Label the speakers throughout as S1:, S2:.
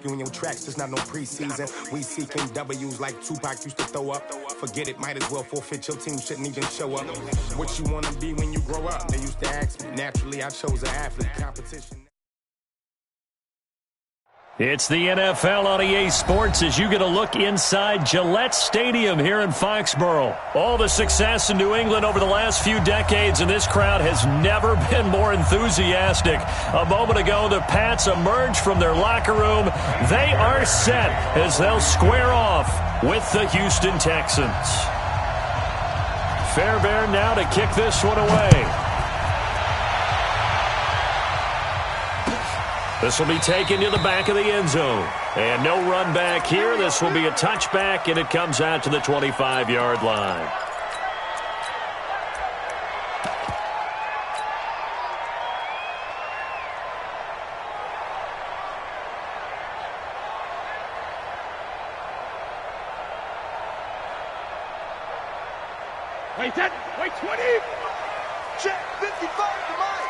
S1: You in your tracks, there's not no preseason. We seeking W's like Tupac used to throw up. Forget it, might as well forfeit. Your team shouldn't even show up. What you want to be when you grow up? They used to ask me. Naturally, I chose an athlete competition.
S2: It's the NFL on EA Sports as you get a look inside Gillette Stadium here in Foxborough. All the success in New England over the last few decades, and this crowd has never been more enthusiastic. A moment ago, the Pats emerged from their locker room. They are set as they'll square off with the Houston Texans. Fairbairn now to kick this one away. This will be taken to the back of the end zone. And no run back here. This will be a touchback, and it comes out to the 25-yard line.
S3: Wait 10, wait 20. Check, 55 to Mike.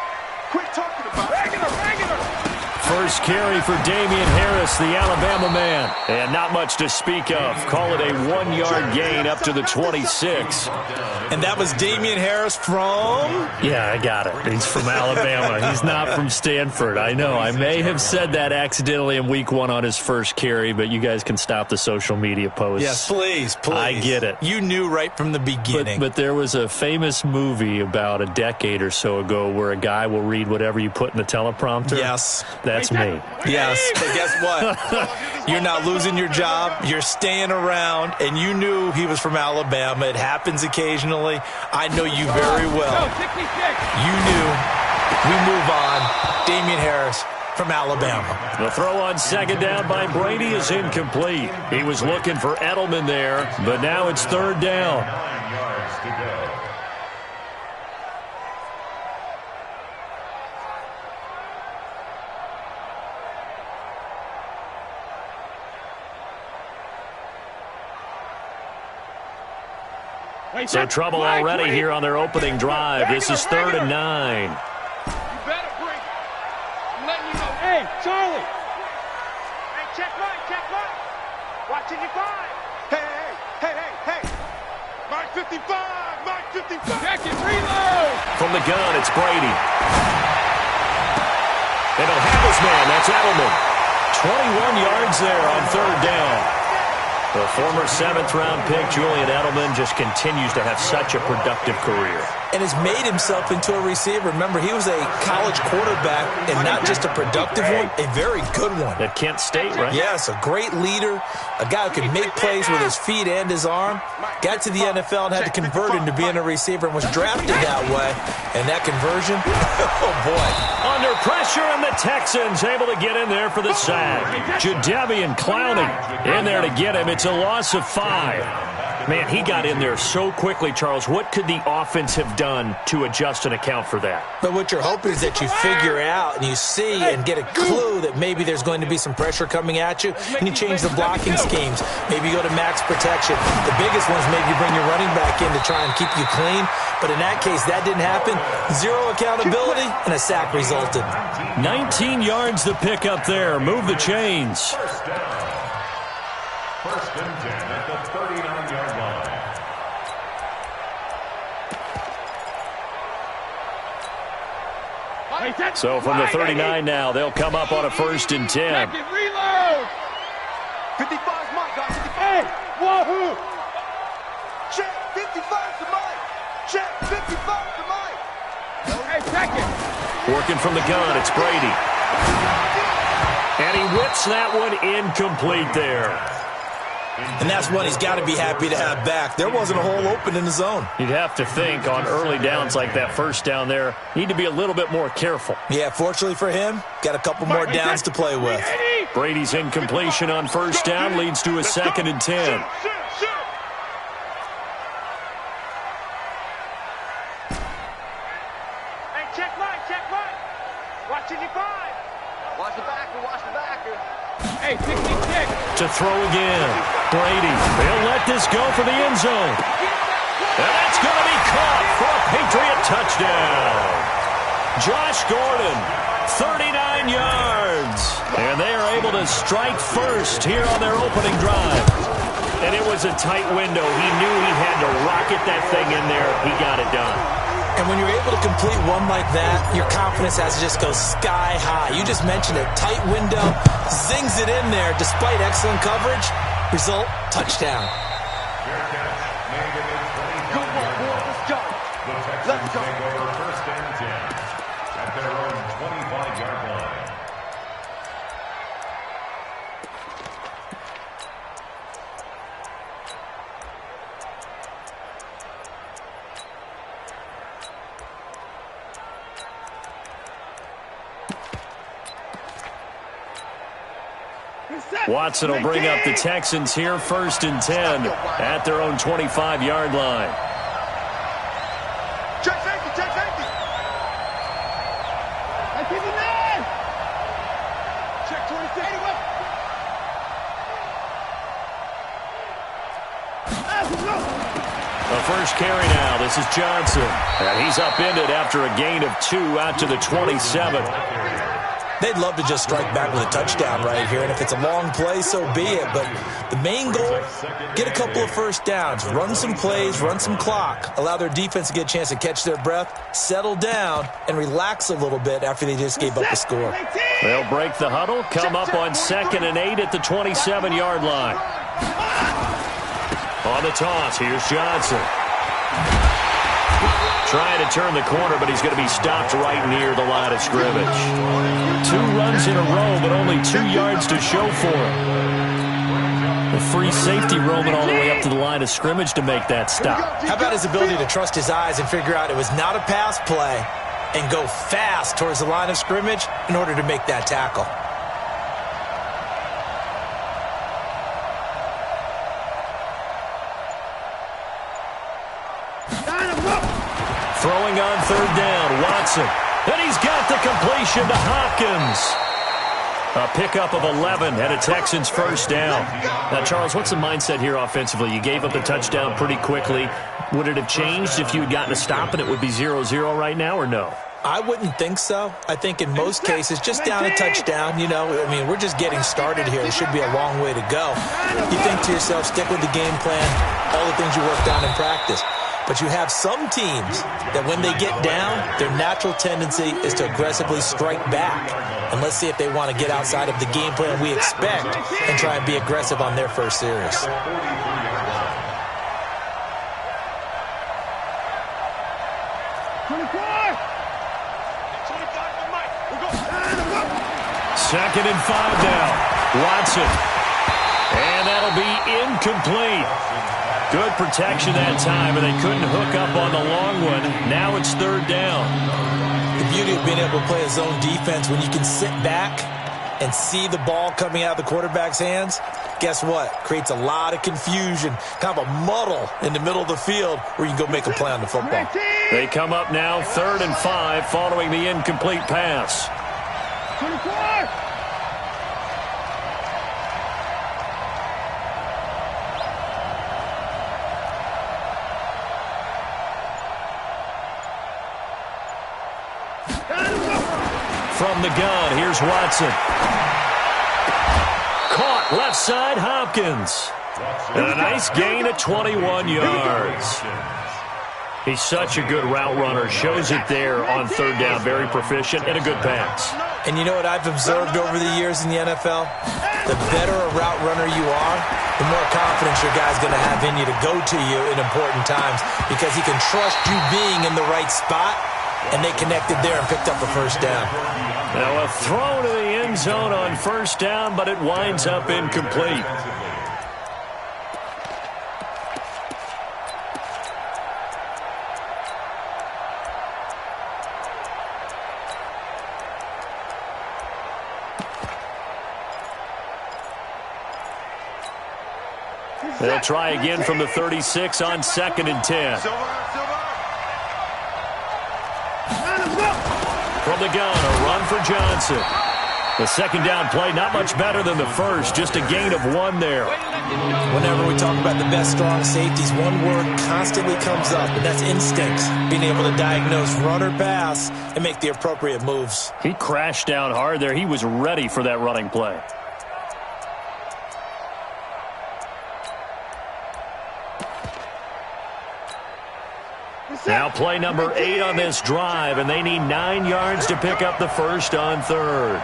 S3: Quit talking about it.
S2: First carry for Damian Harris, the Alabama man. And not much to speak of. Call it a 1-yard gain up to the 26.
S4: And that was Damian Harris from?
S2: Yeah, I got it. He's from Alabama. He's not from Stanford. I know. I may have said that accidentally in week 1 on his first carry, but you guys can stop the social media posts.
S4: Yes, please.
S2: I get it.
S4: You knew right from the beginning.
S2: But there was a famous movie about a decade or so ago where a guy will read whatever you put in the teleprompter.
S4: Yes.
S2: That's me.
S4: Yes, but guess what? You're not losing your job. You're staying around, and you knew he was from Alabama. It happens occasionally. I know you very well. You knew. We move on. Damian Harris from Alabama.
S2: The throw on second down by Brady is incomplete. He was looking for Edelman there, but now it's third down.
S3: 9 yards to go.
S2: So trouble already here on their opening drive. This is 3rd and 9.
S3: You better bring it. I'm letting you know. Hey, Charlie. Hey, check Mike. Watching your 5. Hey. Mike 55. Check it, reload.
S2: From the gun, it's Brady. They don't have his man. That's Edelman. 21 yards there on 3rd down. The former 7th-round pick, Julian Edelman, just continues to have such a productive career.
S4: And has made himself into a receiver. Remember, he was a college quarterback, and not just a productive one, a very good one.
S2: At Kent State, right?
S4: Yes, a great leader, a guy who can make plays with his feet and his arm. Got to the NFL and had to convert into being a receiver and was drafted that way. And that conversion, oh boy.
S2: Under pressure, and the Texans able to get in there for the sack. Jadeveon Clowney in there to get him. It's a loss of 5. Man, he got in there so quickly, Charles. What could the offense have done to adjust and account for that?
S4: But what you're hoping is that you figure out and you see and get a clue that maybe there's going to be some pressure coming at you, and you change the blocking schemes. Maybe you go to max protection. The biggest ones, maybe you bring your running back in to try and keep you clean. But in that case, that didn't happen. 0 accountability, and a sack resulted.
S2: 19 yards to pick up there. Move the chains.
S3: First and 10 at the 39-yard line.
S2: So from the 39 now, they'll come up on a 1st and 10.
S3: Reload. 55's Mike, guys. Hey, wahoo. Check, 55 to Mike. Check, 55 to Mike. Hey, check it.
S2: Working from the gun, it's Brady. And he whips that one incomplete there.
S4: And that's one he's got to be happy to have back. There wasn't a hole open in the zone.
S2: You'd have to think on early downs like that first down there, need to be a little bit more careful.
S4: Yeah, fortunately for him, got a couple more downs to play with.
S2: Brady's incompletion on 1st down leads to a 2nd and 10.
S3: Hey, check Mike. Watching your 5. Watch the backer. Hey, tick.
S2: To throw again. Brady. They'll let this go for the end zone. And that's going to be caught for a Patriot touchdown. Josh Gordon 39 yards. And they are able to strike first here on their opening drive. And it was a tight window. He knew he had to rocket that thing in there. He got it done.
S4: And when you're able to complete one like that, your confidence has to just go sky high. You just mentioned it. Tight window, zings it in there despite excellent coverage. Result, touchdown.
S3: Good work, boys. Let's go. Let's go.
S5: First and 10 at their own 25-yard line.
S2: Watson will bring up the Texans here first and 10 at their own 25-yard line.
S3: Check safety, check safety. I keep it there. Check 26.
S2: The first carry now. This is Johnson. And he's upended after a gain of 2 out to the 27.
S4: They'd love to just strike back with a touchdown right here, and if it's a long play, so be it. But the main goal, get a couple of first downs, run some plays, run some clock, allow their defense to get a chance to catch their breath, settle down, and relax a little bit after they just gave up the score.
S2: They'll break the huddle, come up on 2nd and 8 at the 27-yard line. On the toss, here's Johnson. Trying to turn the corner, but he's going to be stopped right near the line of scrimmage. 2 runs in a row, but only 2 yards to show for him. The free safety roaming all the way up to the line of scrimmage to make that stop.
S4: How about his ability to trust his eyes and figure out it was not a pass play and go fast towards the line of scrimmage in order to make that tackle?
S2: Throwing on 3rd down, Watson. And he's got the completion to Hopkins. A pickup of 11 and a Texans first down. Now, Charles, what's the mindset here offensively? You gave up the touchdown pretty quickly. Would it have changed if you had gotten a stop and it would be 0-0 right now, or no?
S4: I wouldn't think so. I think in most cases, just down a touchdown, you know, I mean, we're just getting started here. It should be a long way to go. You think to yourself, stick with the game plan, all the things you worked on in practice. But you have some teams that when they get down, their natural tendency is to aggressively strike back. And let's see if they want to get outside of the game plan we expect and try and be aggressive on their first series.
S2: Second and 5 down. Watson. And that'll be incomplete. Good protection that time, and they couldn't hook up on the long one. Now it's 3rd down.
S4: The beauty of being able to play a zone defense, when you can sit back and see the ball coming out of the quarterback's hands, guess what? Creates a lot of confusion, kind of a muddle in the middle of the field where you can go make a play on the football.
S2: They come up now 3rd and 5 following the incomplete pass.
S3: 24!
S2: From the gun, here's Watson. Caught left side, Hopkins. And a nice gain of 21 yards. He's such a good route runner. Shows it there on 3rd down. Very proficient and a good pass.
S4: And you know what I've observed over the years in the NFL? The better a route runner you are, the more confidence your guy's going to have in you to go to you in important times because he can trust you being in the right spot, and they connected there and picked up a first down.
S2: Now a throw to the end zone on 1st down, but it winds up incomplete. They'll try again from the 36 on 2nd and 10. From the gun, a run for Johnson. The second down play, not much better than the first, just a gain of 1 there.
S4: Whenever we talk about the best strong safeties, one word constantly comes up, and that's instinct. Being able to diagnose run or pass and make the appropriate moves.
S2: He crashed down hard there. He was ready for that running play. Now play number 8 on this drive, and they need 9 yards to pick up the first on third.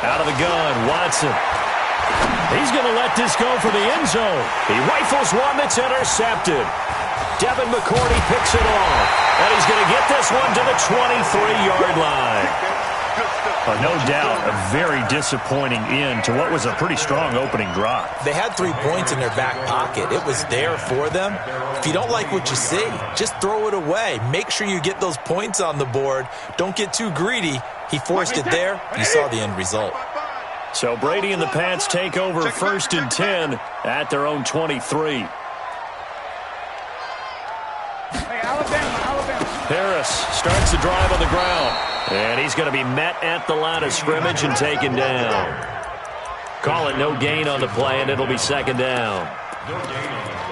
S2: Out of the gun, Watson. He's going to let this go for the end zone. He rifles one that's intercepted. Devin McCourty picks it off. And he's going to get this one to the 23-yard line. No doubt, a very disappointing end to what was a pretty strong opening drive.
S4: They had 3 points in their back pocket. It was there for them. If you don't like what you see, just throw it away. Make sure you get those points on the board. Don't get too greedy. He forced it there. You saw the end result.
S2: So Brady and the Pats take over 1st and 10 at their own 23. Harris starts the drive on the ground. And he's going to be met at the line of scrimmage and taken down. Call it no gain on the play, and it'll be second down.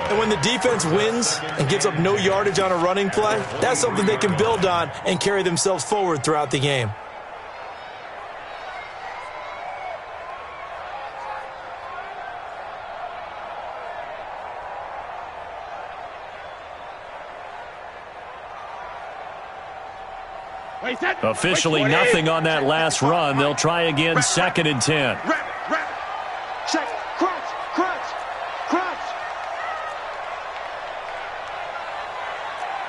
S4: And when the defense wins and gives up no yardage on a running play, that's something they can build on and carry themselves forward throughout the game.
S2: Officially nothing on that last run. They'll try again, 2nd and 10.
S3: Check, crunch, crunch, crunch.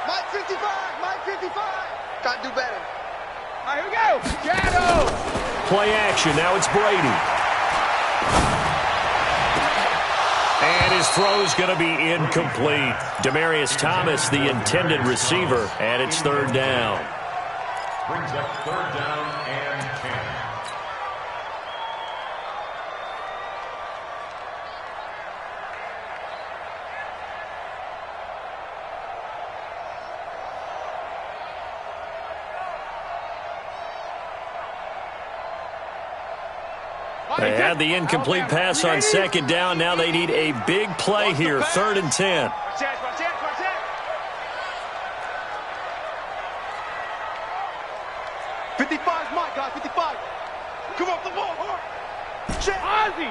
S3: Mike 55, Mike 55. Got to do better. All right, here we go. Shadow.
S2: Play action, now it's Brady. And his throw's going to be incomplete. Demaryius Thomas, the intended receiver, and it's 3rd down.
S5: Brings up 3rd down and 10.
S2: They had the incomplete pass on 2nd down. Now they need a big play here, 3rd and 10.
S3: Watch it, watch it, watch it. 55's Mike, guys, 55. Come off the ball, hard. Check. Ozzy.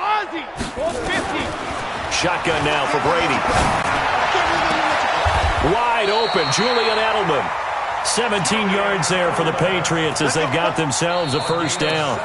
S3: Ozzy. 50.
S2: Shotgun now for Brady. Wide open, Julian Edelman. 17 yards there for the Patriots as they've got themselves a 1st down.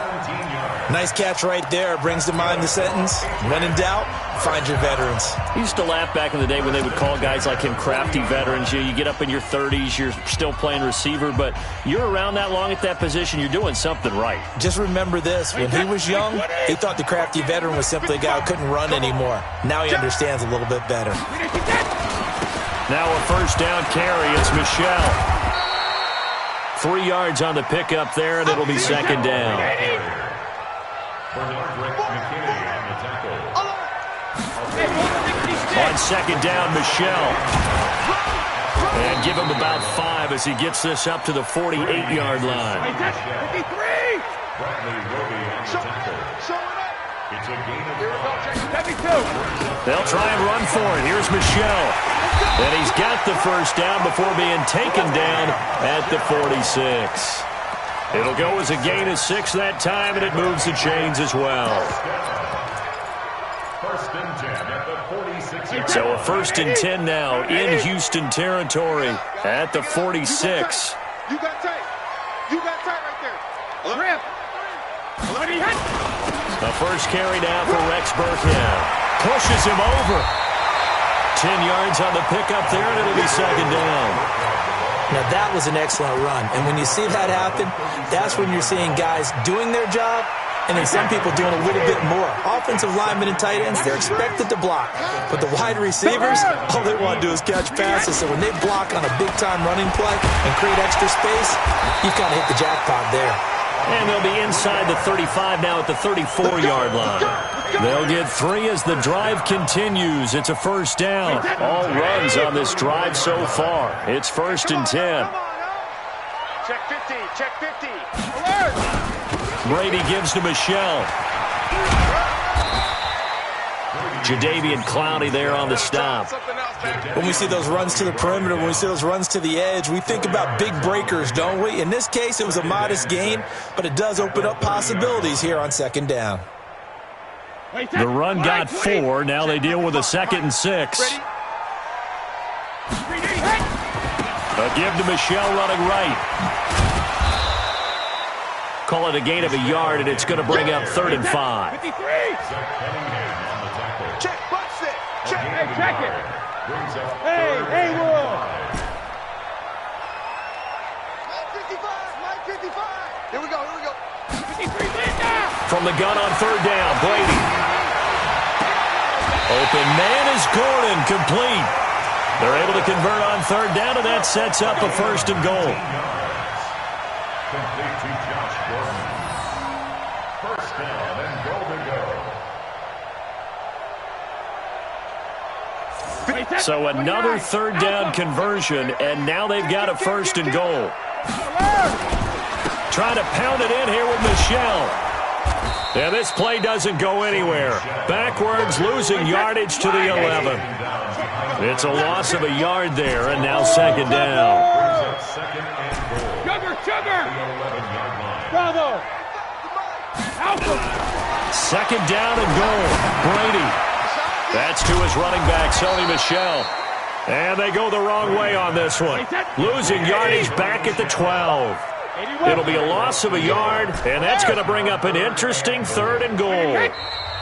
S4: Nice catch right there. Brings to mind the sentence, when in doubt, find your veterans.
S2: I used to laugh back in the day when they would call guys like him crafty veterans. You get up in your 30s, you're still playing receiver, but you're around that long at that position, you're doing something right.
S4: Just remember this. When he was young, he thought the crafty veteran was simply a guy who couldn't run anymore. Now he understands a little bit better.
S2: Now a 1st down carry. It's Michelle. 3 yards on the pickup there, and it'll be 2nd down. On 2nd down, Michelle. And give him about 5 as he gets this up to the 48-yard line. They'll try and run for it. Here's Michelle. And he's got the 1st down before being taken down at the 46. It'll go as a gain of 6 that time, and it moves the chains as well.
S5: 1st and 10 at the 46.
S2: So a 1st and 10 now in Houston territory at the 46.
S3: You got tight. You got tight right there. Rip.
S2: The 1st carry now for Rex Burkhead. Pushes him over. 10 yards on the pickup there, and it'll be 2nd down.
S4: Now, that was an excellent run. And when you see that happen, that's when you're seeing guys doing their job and then some people doing a little bit more. Offensive linemen and tight ends, they're expected to block. But the wide receivers, all they want to do is catch passes. So when they block on a big-time running play and create extra space, you've got to hit the jackpot there.
S2: And they'll be inside the 35 now at the 34-yard line. They'll get 3 as the drive continues. It's a first down. All runs on this drive so far. It's 1st and 10.
S3: Check 50, check 50. Alert!
S2: Brady gives to Michelle. Jadeveon Clowney there on the stop.
S4: When we see those runs to the perimeter, when we see those runs to the edge, we think about big breakers, don't we? In this case, it was a modest gain, but it does open up possibilities here on 2nd down.
S2: The run got 4. Now they deal with a 2nd and 6. A give to Michelle running right. Call it a gain of a yard, and it's going to bring up 3rd and 5.
S3: 53. Check, box it. Check, hey, check it. Hey, Will. 955. Here we go. 53,
S2: from the gun on 3rd down, Brady. Open man is Gordon, complete. They're able to convert on 3rd down, and that sets up a 1st and goal.
S5: Complete to Josh Gordon. 1st down and goal to go.
S2: So another 3rd down conversion, and now they've got a 1st and goal. Trying to pound it in here with Michelle. Yeah, this play doesn't go anywhere. Backwards, losing yardage to the 11. It's a loss of a yard there, and now 2nd down.
S3: Sugar! Bravo!
S2: 2nd down and goal. Brady. That's to his running back, Sony Michel. And they go the wrong way on this one. Losing yardage back at the 12. It'll be a loss of a yard, and that's going to bring up an interesting 3rd and goal.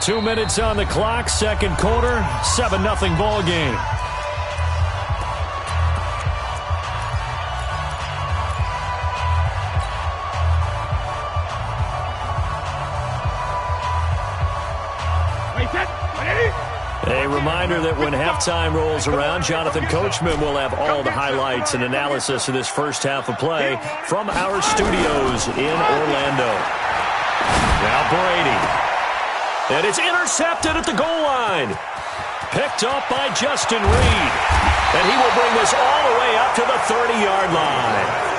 S2: 2 minutes on the clock, 2nd quarter, 7-0 ball game. A reminder that when halftime rolls around, Jonathan Coachman will have all the highlights and analysis of this first half of play from our studios in Orlando. Now Brady. And it's intercepted at the goal line. Picked up by Justin Reed. And he will bring this all the way up to the 30-yard line.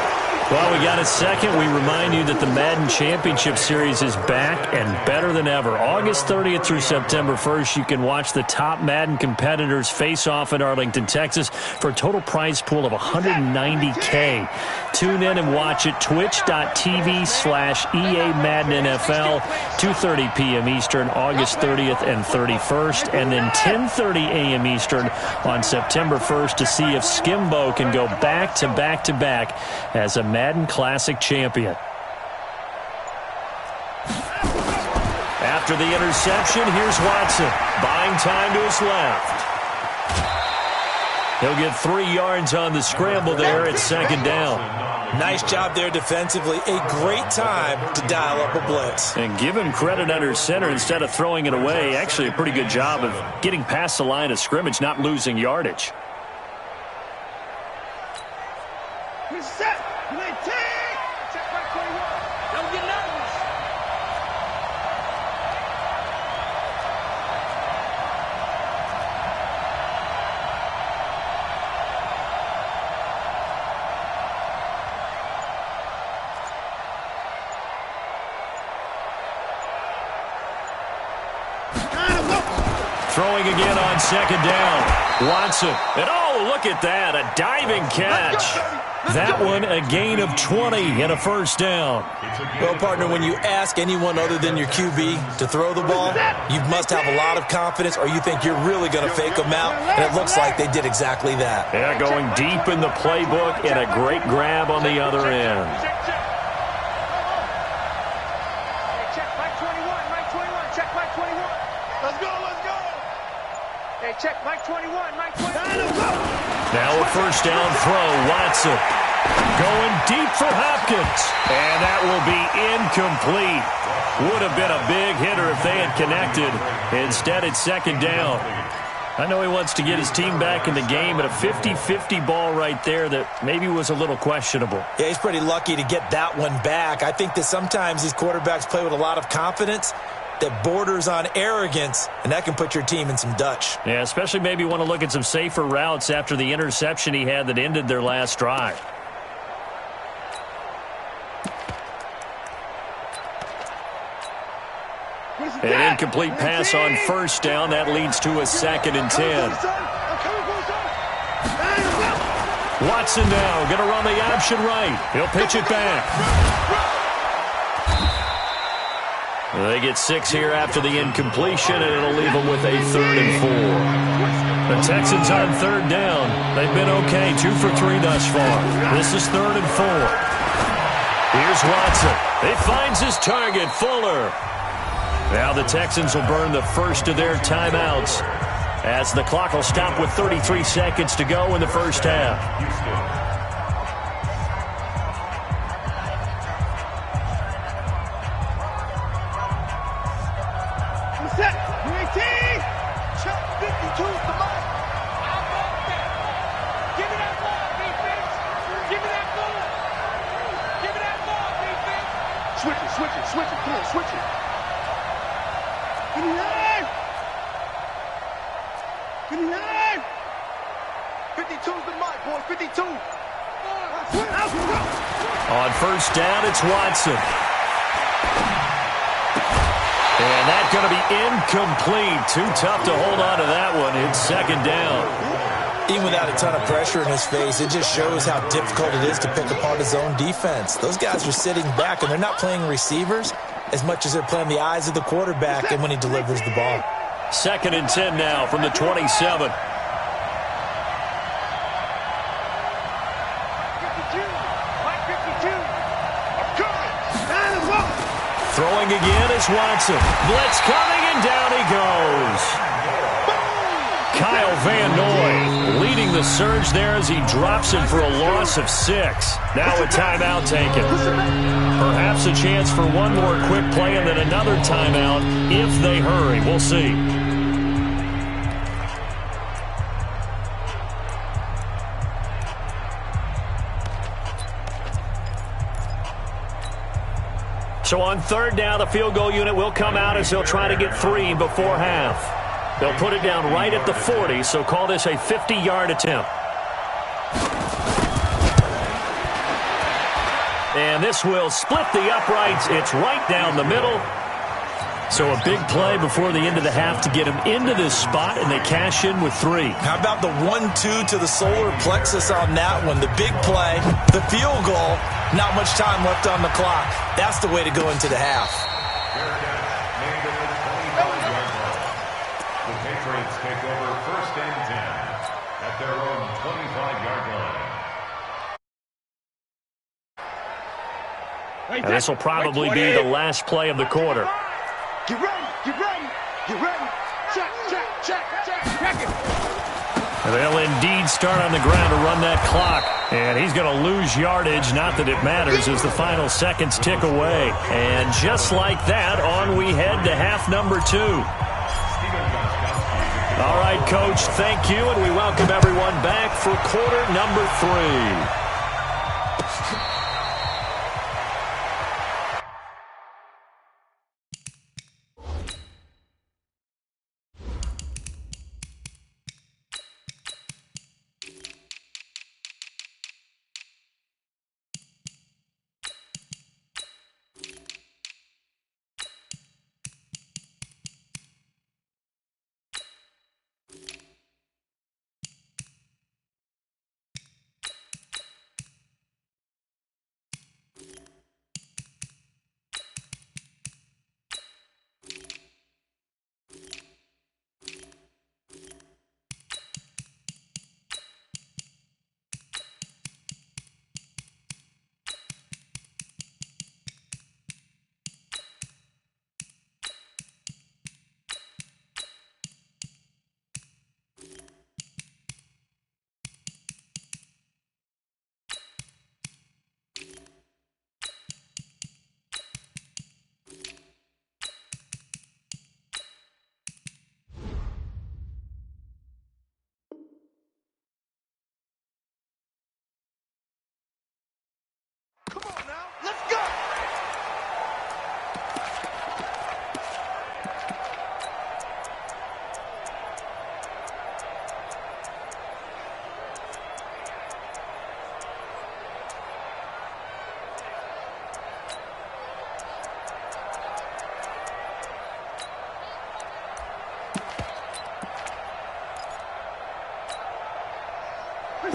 S2: Well, we got a second. We remind you that the Madden Championship Series is back and better than ever. August 30th through September 1st, you can watch the top Madden competitors face off in Arlington, Texas for a total prize pool of $190K. Tune in and watch it, twitch.tv/EA Madden NFL, 2:30 p.m. Eastern, August 30th and 31st, and then 10:30 a.m. Eastern on September 1st to see if Skimbo can go back-to-back-to-back as a Madden Classic champion. After the interception, here's Watson. Buying time to his left. He'll get 3 yards on the scramble there at 2nd down.
S4: Nice job there defensively. A great time to dial up a blitz.
S2: And give him credit under center instead of throwing it away. Actually a pretty good job of getting past the line of scrimmage, not losing yardage. Throwing again on 2nd down. Watson. And oh, look at that. A diving catch. That one a gain of 20 and a 1st down.
S4: Well, partner, when you ask anyone other than your QB to throw the ball, you must have a lot of confidence or you think you're really going to fake them out, and it looks like they did exactly that.
S2: Yeah, going deep in the playbook and a great grab on the other end.
S3: Check Mike 21, Mike 21.
S2: Now a 1st down throw, Watson. Going deep for Hopkins. And that will be incomplete. Would have been a big hitter if they had connected. Instead, it's 2nd down. I know he wants to get his team back in the game, but a 50-50 ball right there that maybe was a little questionable.
S4: Yeah, he's pretty lucky to get that one back. I think that sometimes these quarterbacks play with a lot of confidence that borders on arrogance, and that can put your team in some Dutch.
S2: Yeah, especially maybe want to look at some safer routes after the interception he had that ended their last drive. An incomplete pass on first down. That leads to a 2nd and 10. Watson now going to run the option right. He'll pitch it back. They get 6 here after the incompletion, and it'll leave them with a 3rd and 4. The Texans on 3rd down. They've been okay, 2 for 3 thus far. This is 3rd and 4. Here's Watson. He finds his target, Fuller. Now the Texans will burn the first of their timeouts as the clock will stop with 33 seconds to go in the first half.
S3: Switch it, come on, switch it. 59! 52's the mark, boy, 52.
S2: On first down, it's Watson. And that's going to be incomplete. Too tough to hold on to that one. It's 2nd down.
S4: Even without a ton of pressure in his face, it just shows how difficult it is to pick apart his own defense. Those guys are sitting back, and they're not playing receivers as much as they're playing the eyes of the quarterback and when he delivers the ball.
S2: 2nd and 10 now from the 27. Throwing again is Watson. Blitz coming, and down he goes. Kyle Van Noy leading the surge there as he drops him for a loss of 6. Now a timeout taken. Perhaps a chance for one more quick play and then another timeout if they hurry. We'll see. So on 3rd down, the field goal unit will come out as they'll try to get 3 before half. They'll put it down right at the 40, so call this a 50-yard attempt. And this will split the uprights. It's right down the middle. So a big play before the end of the half to get him into this spot, and they cash in with 3.
S4: How about the 1-2 to the solar plexus on that one? The big play, the field goal, not much time left on the clock. That's the way to go into the half.
S5: The Patriots take over 1st and 10 at their own 25-yard line.
S2: And this will probably be the last play of the quarter.
S3: Get ready, get ready, get ready. Check, check, check, check, check it.
S2: They'll indeed start on the ground to run that clock. And he's going to lose yardage, not that it matters, as the final seconds tick away. And just like that, on we head to half number 2. All right, Coach, thank you, and we welcome everyone back for quarter number 3.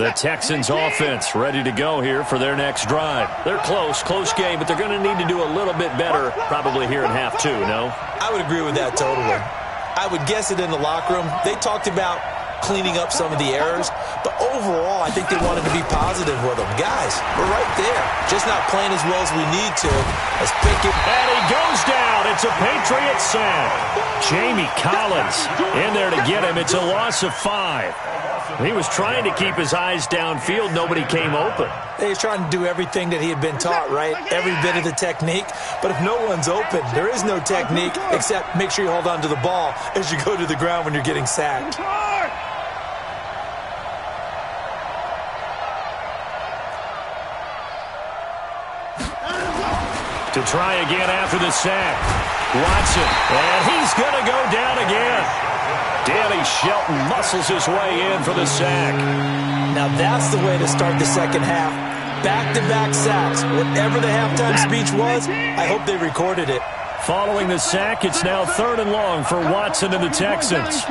S2: The Texans offense ready to go here for their next drive. They're close game, but they're going to need to do a little bit better probably here in half two, no?
S4: I would agree with that totally. I would guess it in the locker room. They talked about cleaning up some of the errors, but overall, I think they wanted to be positive with them. Guys, we're right there, just not playing as well as we need to. Let's pick it.
S2: And he goes down. It's a Patriot sack. Jamie Collins in there to get him. It's a loss of 5. He was trying to keep his eyes downfield. Nobody came open.
S4: He was trying to do everything that he had been taught, right? Every bit of the technique. But if no one's open, there is no technique except make sure you hold on to the ball as you go to the ground when you're getting sacked.
S2: To try again after the sack. Watson, and he's going to go down again. Danny Shelton muscles his way in for the sack.
S4: Now that's the way to start the second half. Back-to-back sacks. Whatever the halftime speech was, I hope they recorded it.
S2: Following the sack, it's now 3rd and long for Watson and the Texans.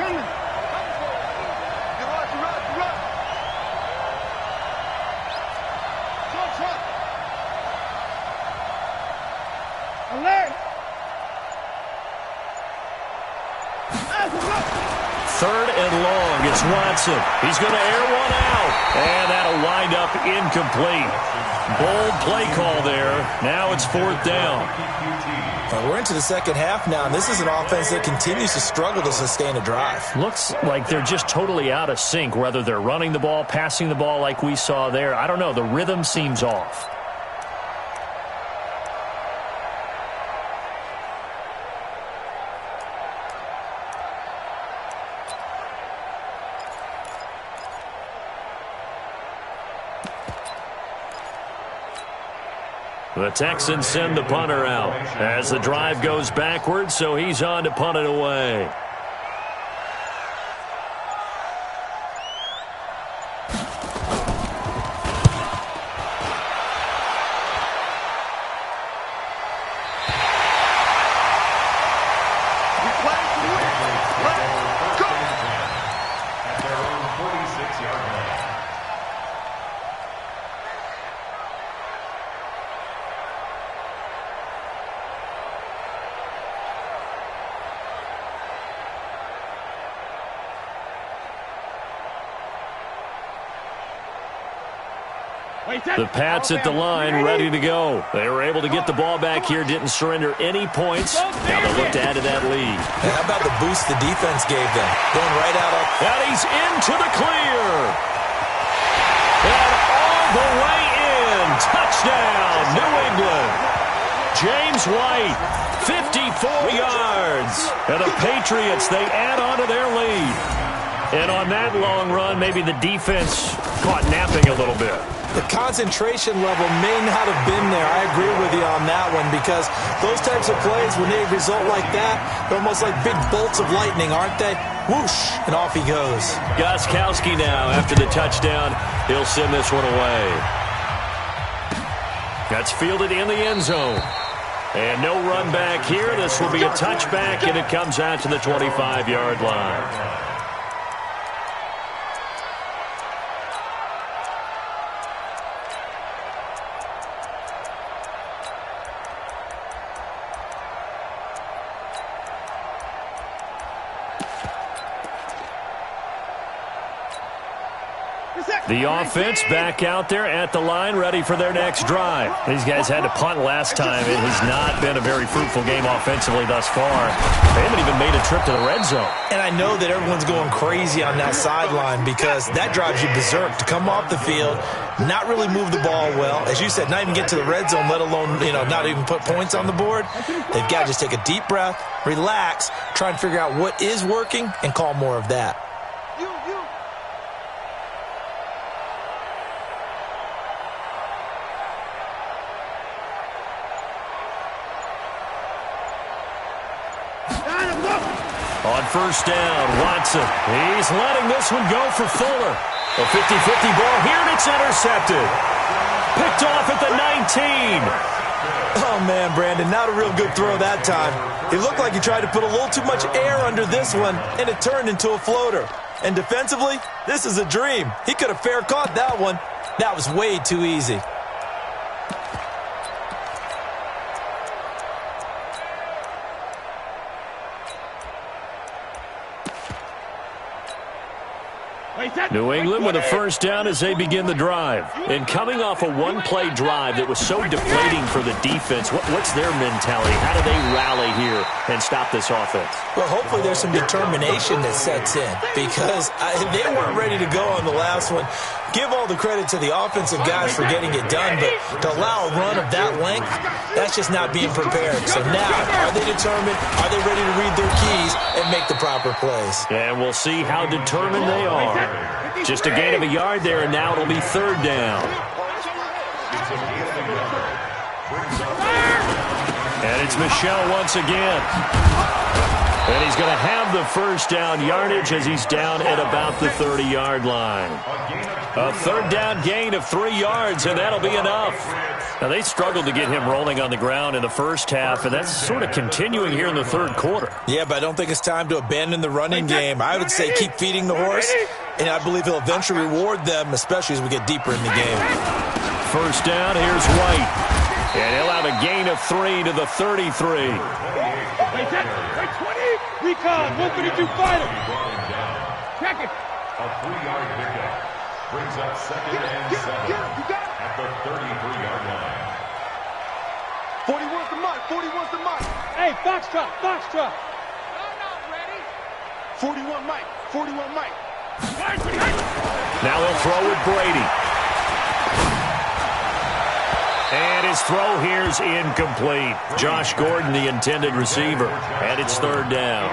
S2: It's Watson. He's going to air one out. And that'll wind up incomplete. Bold play call there. Now it's 4th down.
S4: Well, we're into the second half now, and this is an offense that continues to struggle to sustain a drive.
S2: Looks like they're just totally out of sync, whether they're running the ball, passing the ball like we saw there. I don't know. The rhythm seems off. The Texans send the punter out as the drive goes backwards, so he's on to punt it away. The Pats at the line, ready to go. They were able to get the ball back here, didn't surrender any points. Now they look to add to that lead.
S4: Hey, how about the boost the defense gave them? Going right out of...
S2: And he's into the clear. And all the way in. Touchdown, New England. James White, 54 yards. And the Patriots, they add on to their lead. And on that long run, maybe the defense caught napping a little bit.
S4: The concentration level may not have been there. I agree with you on that one because those types of plays, when they result like that, they're almost like big bolts of lightning, aren't they? Whoosh, and off he goes.
S2: Gostkowski now, after the touchdown, he'll send this one away. That's fielded in the end zone. And no run back here. This will be a touchback, and it comes out to the 25-yard line. The offense back out there at the line, ready for their next drive. These guys had to punt last time. It has not been a very fruitful game offensively thus far. They haven't even made a trip to the red zone.
S4: And I know that everyone's going crazy on that sideline because that drives you berserk to come off the field, not really move the ball well. As you said, not even get to the red zone, let alone, not even put points on the board. They've got to just take a deep breath, relax, try and figure out what is working, and call more of that.
S2: On first down, Watson. He's letting this one go for Fuller. A 50-50 ball here, and it's intercepted. Picked off at the 19.
S4: Oh, man, Brandon, not a real good throw that time. It looked like he tried to put a little too much air under this one, and it turned into a floater. And defensively, this is a dream. He could have fair caught that one. That was way too easy.
S2: New England with a first down as they begin the drive. And coming off a one-play drive that was so deflating for the defense, what's their mentality? How do they rally here and stop this offense?
S4: Well, hopefully there's some determination that sets in because they weren't ready to go on the last one. Give all the credit to the offensive guys for getting it done, but to allow a run of that length, that's just not being prepared. So now, are they determined? Are they ready to read their keys and make the proper plays?
S2: And we'll see how determined they are. Just a gain of a yard there, and now it'll be third down. And it's Michel once again. And he's going to have the first down yardage as he's down at about the 30-yard line. A third down gain of 3 yards, and that'll be enough. Now, they struggled to get him rolling on the ground in the first half, and that's sort of continuing here in the third quarter.
S4: Yeah, but I don't think it's time to abandon the running game. I would say keep feeding the horse, and I believe he'll eventually reward them, especially as we get deeper in the game.
S2: First down, here's White. And he'll have a gain of 3 to the 33.
S3: Recon, 152 fighter. Check it.
S5: A 3-yard pickup brings up second and 7 at the 33-yard line.
S3: 41's the mark, 41's the mark. Hey, Foxtrot, Foxtrot. I'm not ready. 41 Mike, 41 Mike.
S2: Now he'll throw with Brady. And his throw here's incomplete. Josh Gordon, the intended receiver, and it's third down.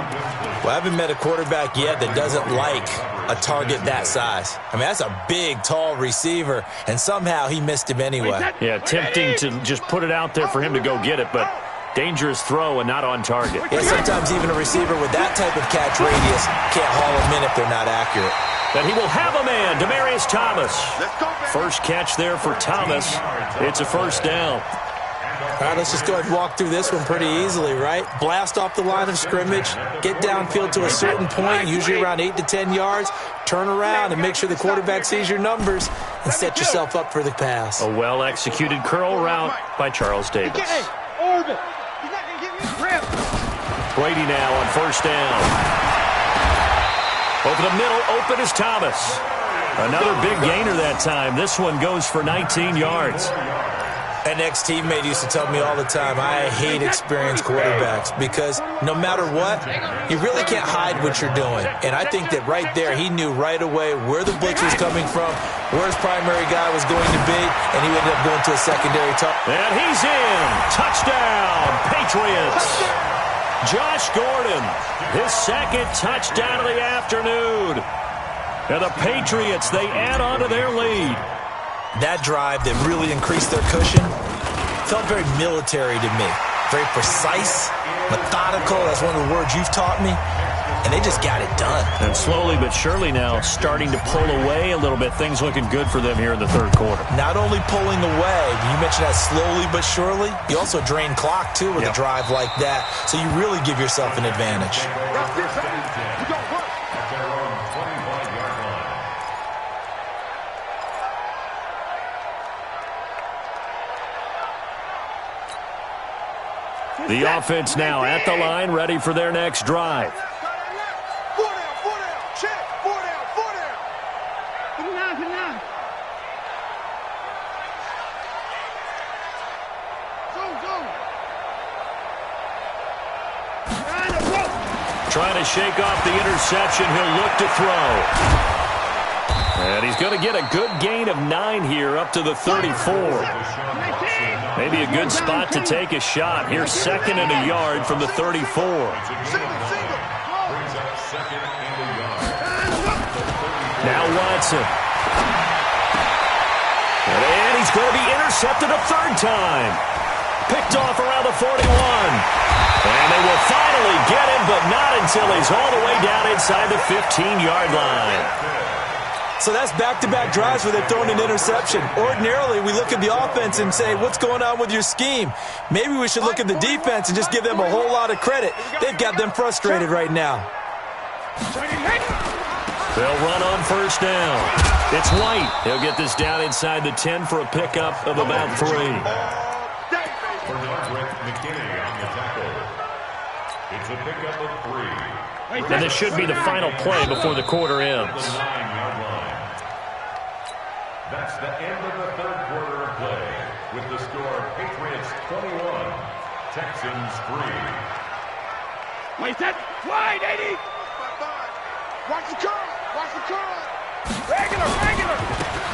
S4: Well, I haven't met a quarterback yet that doesn't like a target that size. I mean, that's a big, tall receiver, and somehow he missed him anyway.
S2: Yeah, tempting to just put it out there for him to go get it, but dangerous throw and not on target.
S4: Yeah, sometimes even a receiver with that type of catch radius can't haul them in if they're not accurate.
S2: But he will have a man, Demaryius Thomas. First catch there for Thomas. It's a first down.
S4: All right, let's just go ahead and walk through this one pretty easily, right? Blast off the line of scrimmage, get downfield to a certain point, usually around 8 to 10 yards, turn around and make sure the quarterback sees your numbers and set yourself up for the pass.
S2: A well-executed curl route by Charles Davis.
S3: Orbit.
S2: Brady now on first down. Over the middle, open is Thomas. Another big gainer that time. This one goes for 19 yards.
S4: An ex-teammate used to tell me all the time, I hate experienced quarterbacks because no matter what, you really can't hide what you're doing. And I think that right there, he knew right away where the blitz was coming from, where his primary guy was going to be, and he ended up going to a secondary target.
S2: And he's in. Touchdown, Patriots. Josh Gordon, his second touchdown of the afternoon. And the Patriots, they add on to their lead.
S4: That drive that really increased their cushion felt very military to me. Very precise, methodical. That's one of the words you've taught me. And they just got it done.
S2: And slowly but surely now starting to pull away a little bit. Things looking good for them here in the third quarter.
S4: Not only pulling away, you mentioned that slowly but surely. You also drain clock, too, with a drive like that. So you really give yourself an advantage.
S2: The offense now at the line, ready for their next drive.
S3: 4 down, check, 4 down. Come on. Go.
S2: Trying to shake off the interception, he'll look to throw. And he's going to get a good gain of 9 here up to the 34. Maybe a good spot to take a shot. Here's second and a yard from the 34. Now Watson. And he's going to be intercepted a third time. Picked off around the 41. And they will finally get him, but not until he's all the way down inside the 15-yard line.
S4: So that's back-to-back drives where they've thrown an interception. Ordinarily, we look at the offense and say, what's going on with your scheme? Maybe we should look at the defense and just give them a whole lot of credit. They've got them frustrated right now.
S2: They'll run on first down. It's White. He'll get this down inside the 10 for a pickup of about 3.
S5: For Hardwick McKinney on the tackle. It's a pickup of 3.
S2: And this should be the final play before the quarter ends.
S5: The 9-yard line. That's the end of the third quarter of play. With the score, Patriots 21, Texans 3.
S3: Wait, that wide, 80. Watch the curl. Watch the curl. Regular.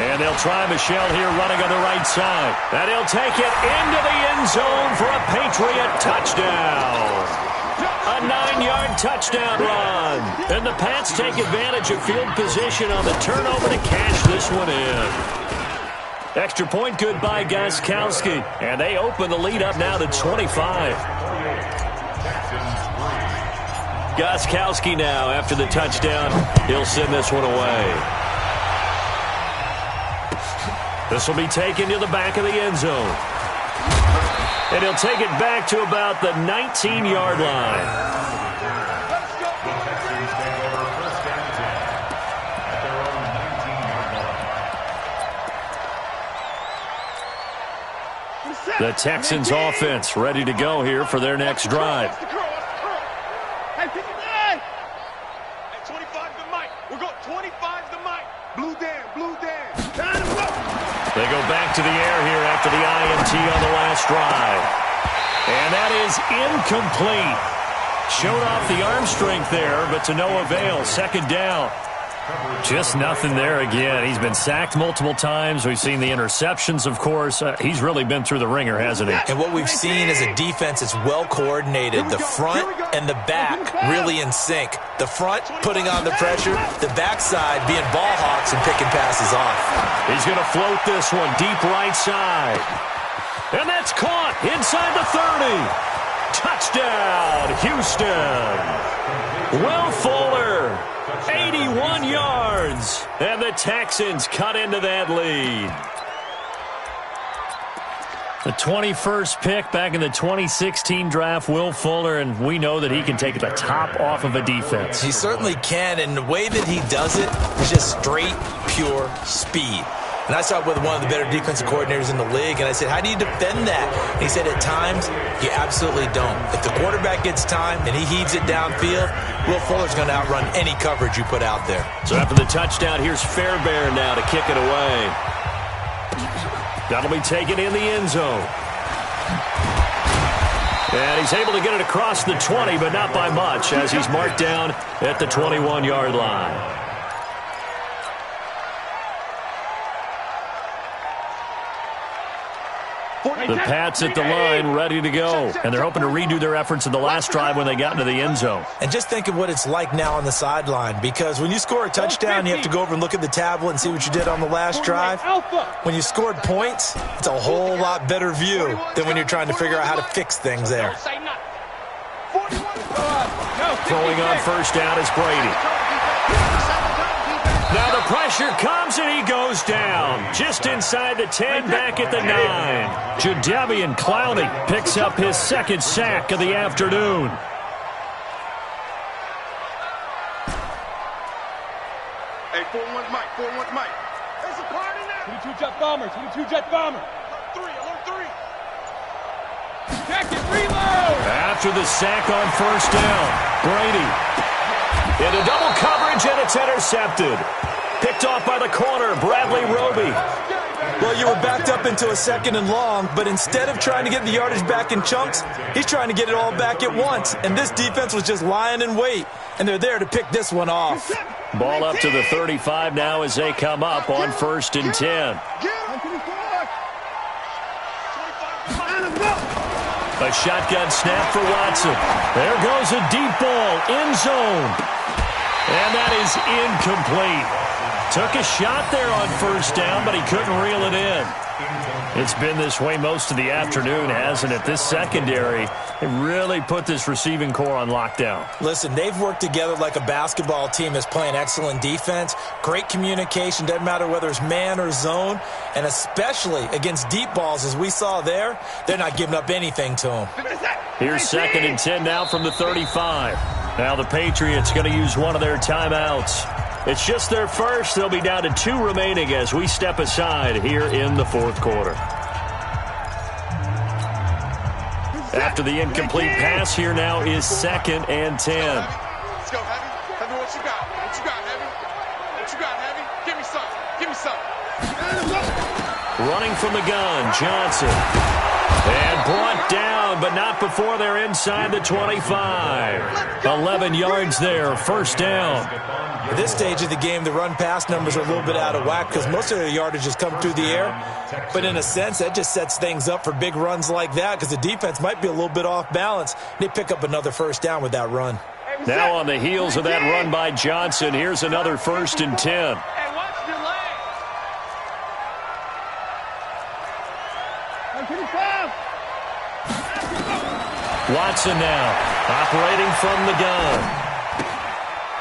S2: And they'll try Michel here running on the right side. And he'll take it into the end zone for a Patriot touchdown. A 9-yard touchdown run. And the Pats take advantage of field position on the turnover to cash this one in. Extra point good by Gostkowski. And they open the lead up now to 25. Gostkowski now after the touchdown. He'll send this one away. This will be taken to the back of the end zone. And he'll take it back to about the 19-yard line.
S5: The Texans take over first down 10 at their own 19-yard line.
S2: The Texans offense ready to go here for their next drive.
S3: Hey, 25 to Mike. We're going 25 to Mike. Blue Dan.
S2: They go back to the air here after the INT on the last drive. And that is incomplete. Showed off the arm strength there, but to no avail. Second down. Just nothing there again. He's been sacked multiple times. We've seen the interceptions, of course. He's really been through the ringer, hasn't he?
S4: And what we've seen is a defense that's well coordinated. The front and the back really in sync. The front putting on the pressure. The backside being ball hawks and picking passes off.
S2: He's going to float this one deep right side. And that's caught inside the 30. Touchdown, Houston. Will Fuller. 81 yards, and the Texans cut into that lead. The 21st pick back in the 2016 draft, Will Fuller, and we know that he can take the top off of a defense.
S4: He certainly can, and the way that he does it is just straight, pure speed. And I saw it with one of the better defensive coordinators in the league, and I said, how do you defend that? And he said, at times, you absolutely don't. If the quarterback gets time and he heaves it downfield, Will Fuller's going to outrun any coverage you put out there.
S2: So after the touchdown, here's Fairbairn now to kick it away. That'll be taken in the end zone. And he's able to get it across the 20, but not by much, as he's marked down at the 21-yard line. The Pats at the line, ready to go. And they're hoping to redo their efforts in the last drive when they got into the end zone.
S4: And just think of what it's like now on the sideline, because when you score a touchdown, you have to go over and look at the tablet and see what you did on the last drive. When you scored points, it's a whole lot better view than when you're trying to figure out how to fix things there.
S2: Throwing on first down is Brady. Now the pressure comes and he goes down. Just inside the 10, back at the 9. Jadeveon Clowney picks up his second sack of the afternoon.
S3: Hey, 4-1 Mike, 4-1 Mike. There's a party now. 22 jet bomber, 22 jet bomber. Alert 3. Check it, reload.
S2: After the sack on first down, Brady into double coverage, and it's intercepted. Picked off by the corner, Bradley Roby.
S4: Well, you were backed up into a second and long, but instead of trying to get the yardage back in chunks, he's trying to get it all back at once. And this defense was just lying in wait, and they're there to pick this one off.
S2: Ball up to the 35 now as they come up on first and 10. A shotgun snap for Watson. There goes a deep ball, end zone. And that is incomplete. Took a shot there on first down, but he couldn't reel it in. It's been this way most of the afternoon, hasn't it? This secondary, they really put this receiving core on lockdown.
S4: Listen, they've worked together like a basketball team that's playing excellent defense. Great communication, doesn't matter whether it's man or zone. And especially against deep balls, as we saw there, they're not giving up anything to them.
S2: Here's second and 10 now from the 35. Now the Patriots going to use one of their timeouts. It's just their first. They'll be down to 2 remaining as we step aside here in the fourth quarter. After the incomplete pass, here now is 2nd and 10.
S3: Let's go, Heavy. Heavy, what you got? What you got, Heavy? What you got, Heavy? Give me some. Give me some.
S2: Running from the gun, Johnson. And brought down, but not before they're inside the 25. 11 yards there, first down.
S4: At this stage of the game, the run-pass numbers are a little bit out of whack because most of their yardage has come through the air. But in a sense, that just sets things up for big runs like that because the defense might be a little bit off balance. They pick up another first down with that run.
S2: Now on the heels of that run by Johnson, here's another 1st and 10. Watson now, operating from the gun.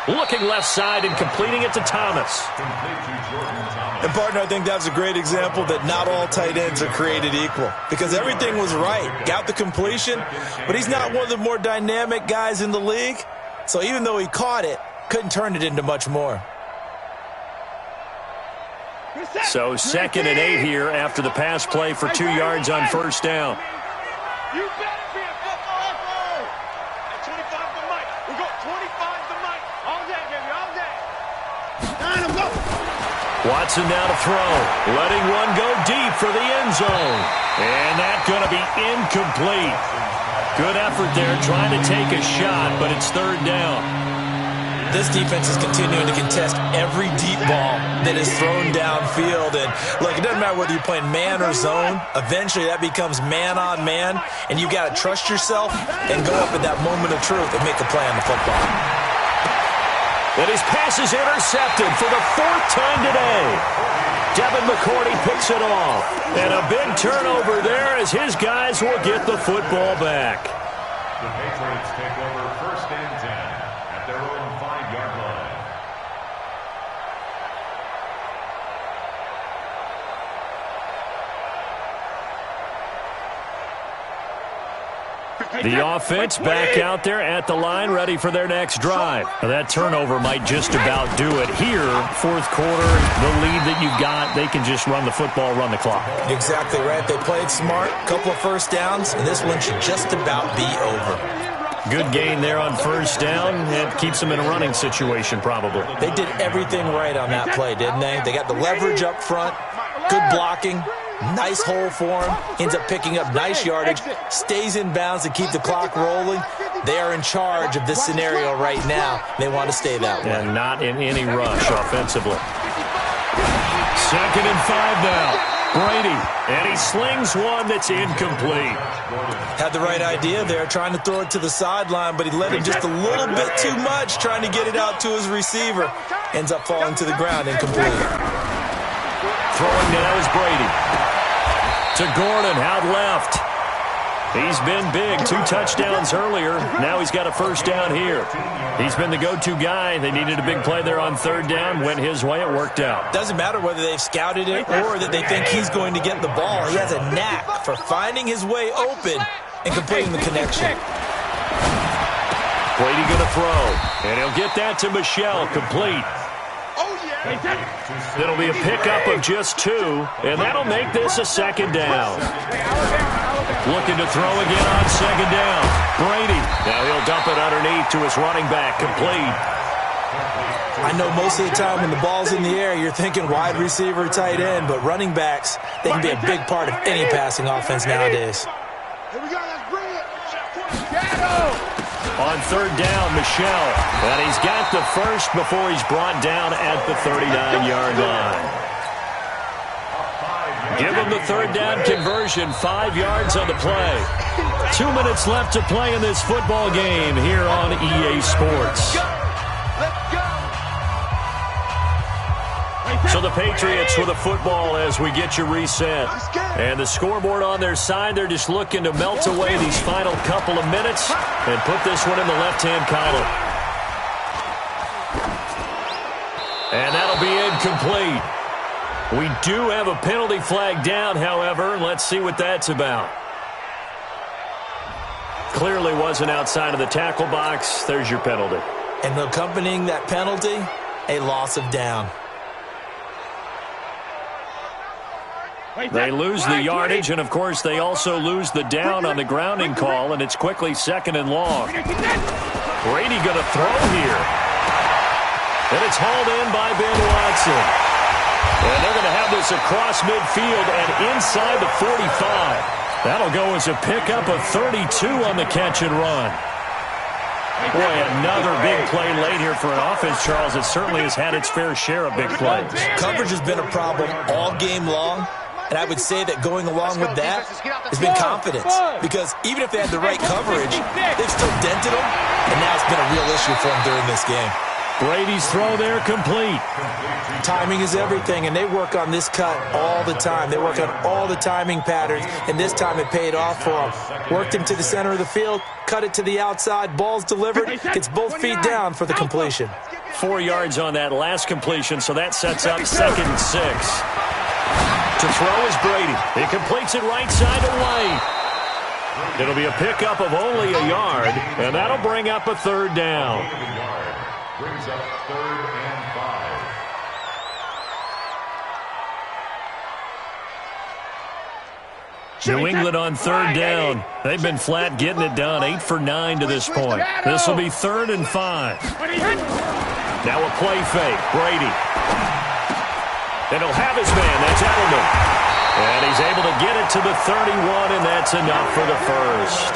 S2: Looking left side and completing it to Thomas.
S4: And, partner, I think that's a great example that not all tight ends are created equal because everything was right. Got the completion, but he's not one of the more dynamic guys in the league. So even though he caught it, couldn't turn it into much more.
S2: So 2nd and 8 here after the pass play for 2 yards on first down.
S3: You better be a football fool. At 25 the mic. We go 25 the mic. All day, baby, all day.
S2: Watson now to throw. Letting one go deep for the end zone. And that's going to be incomplete. Good effort there trying to take a shot, but it's 3rd down.
S4: This defense is continuing to contest every deep ball that is thrown downfield. And, look, it doesn't matter whether you're playing man or zone. Eventually, that becomes man-on-man, and you got to trust yourself and go up at that moment of truth and make a play on the football.
S2: And his pass is intercepted for the 4th time today. Devin McCourty picks it off. And a big turnover there as his guys will get the football back.
S5: The Patriots take over 1st and 10 at their own 5-yard line.
S2: The offense back out there at the line, ready for their next drive. Now that turnover might just about do it. Here, 4th quarter, the lead that you've got, they can just run the football, run the clock.
S4: Exactly right. They played smart, couple of first downs, and this one should just about be over.
S2: Good gain there on first down. It keeps them in a running situation, probably.
S4: They did everything right on that play, didn't they? They got the leverage up front, good blocking, nice hole for him, ends up picking up nice yardage, stays in bounds to keep the clock rolling. They are in charge of this scenario right now. They want to stay that way.
S2: And not in any rush offensively. 2nd and 5 now. Brady, and he slings one that's incomplete.
S4: Had the right idea there, trying to throw it to the sideline, but he let it just a little bit too much, trying to get it out to his receiver. Ends up falling to the ground, incomplete.
S2: Throwing now is Brady. To Gordon, out left. He's been big, 2 touchdowns earlier. Now he's got a first down here. He's been the go-to guy. They needed a big play there on 3rd down. Went his way. It worked out.
S4: Doesn't matter whether they've scouted it or that they think he's going to get the ball. He has a knack for finding his way open and completing the connection.
S2: Brady going to throw. And he'll get that to Michel, complete. It'll be a pickup of just 2, and that'll make this a 2nd down. Looking to throw again on 2nd down. Brady. Now he'll dump it underneath to his running back, complete.
S4: I know most of the time when the ball's in the air, you're thinking wide receiver, tight end, but running backs, they can be a big part of any passing offense nowadays.
S3: Here we go, let's bring it.
S2: On 3rd down, Michel. And he's got the first before he's brought down at the 39-yard line. Give him the 3rd down conversion, 5 yards on the play. 2 minutes left to play in this football game here on EA Sports. So the Patriots with a football as we get you reset. And the scoreboard on their side, they're just looking to melt away these final couple of minutes and put this one in the left-hand column. And that'll be incomplete. We do have a penalty flag down, however. Let's see what that's about. Clearly wasn't outside of the tackle box. There's your penalty.
S4: And accompanying that penalty, a loss of down.
S2: They lose the yardage, and, of course, they also lose the down on the grounding call, and it's quickly 2nd and long. Brady going to throw here. And it's hauled in by Ben Watson. And they're going to have this across midfield and inside the 45. That'll go as a pickup of 32 on the catch and run. Boy, another big play late here for an offense, Charles. It certainly has had its fair share of big plays.
S4: Coverage has been a problem all game long. And I would say that going along with that has been confidence. Because even if they had the right coverage, they've still dented them. And now it's been a real issue for them during this game.
S2: Brady's throw there complete.
S4: Timing is everything, and they work on this cut all the time. They work on all the timing patterns, and this time it paid off for them. Worked him to the center of the field, cut it to the outside, ball's delivered, gets both feet down for the completion.
S2: 4 yards on that last completion, so that sets up 2nd and 6. To throw is Brady. He completes it right side away. It'll be a pickup of only a yard, and that'll bring up a 3rd down.
S5: Brings up 3rd and 5.
S2: New England on 3rd down. They've been flat getting it done. 8 for 9 to this point. This will be 3rd and 5. Now a play fake. Brady. And he'll have his man. That's Edelman. And he's able to get it to the 31, and that's enough for the first.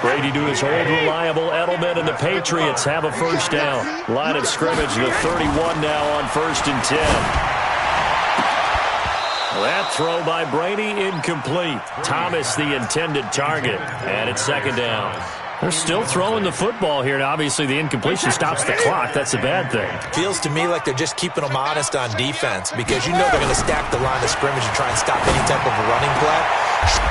S2: Brady to his old reliable Edelman, and the Patriots have a first down. Line of scrimmage, the 31 now on 1st and 10. That throw by Brady incomplete. Thomas the intended target, and it's 2nd down. They're still throwing the football here, and obviously the incompletion stops the clock. That's a bad thing.
S4: Feels to me like they're just keeping them honest on defense because you know they're going to stack the line of scrimmage and try and stop any type of a running play.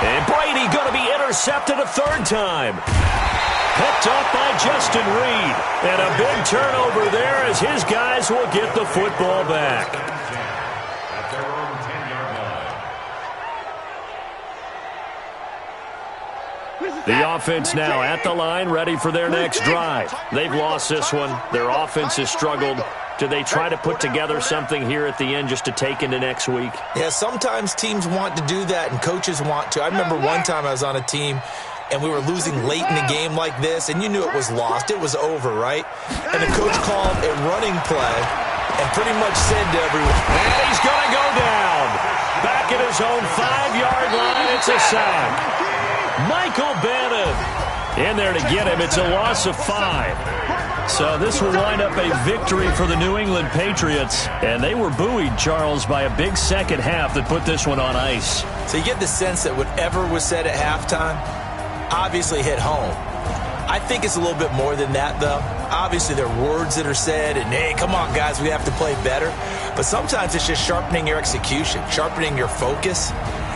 S2: And Brady going to be intercepted a 3rd time. Picked up by Justin Reed. And a big turnover there as his guys will get the football back.
S5: That's their own 10-yard line.
S2: The offense now at the line, ready for their next drive. They've lost this one. Their offense has struggled. Do they try to put together something here at the end just to take into next week?
S4: Yeah, sometimes teams want to do that and coaches want to. I remember one time I was on a team and we were losing late in the game like this, and you knew it was lost. It was over, right? And the coach called a running play and pretty much said to everyone,
S2: and he's going to go down. Back at his own 5-yard line, it's a sack. Michael Bannon in there to get him. It's a loss of 5. So this will wind up a victory for the New England Patriots. And they were buoyed, Charles, by a big second half that put this one on ice.
S4: So you get the sense that whatever was said at halftime obviously hit home. I think it's a little bit more than that, though. Obviously, there are words that are said, and, hey, come on, guys, we have to play better. But sometimes it's just sharpening your execution, sharpening your focus,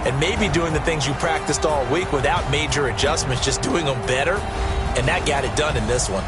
S4: and maybe doing the things you practiced all week without major adjustments, just doing them better. And that got it done in this one.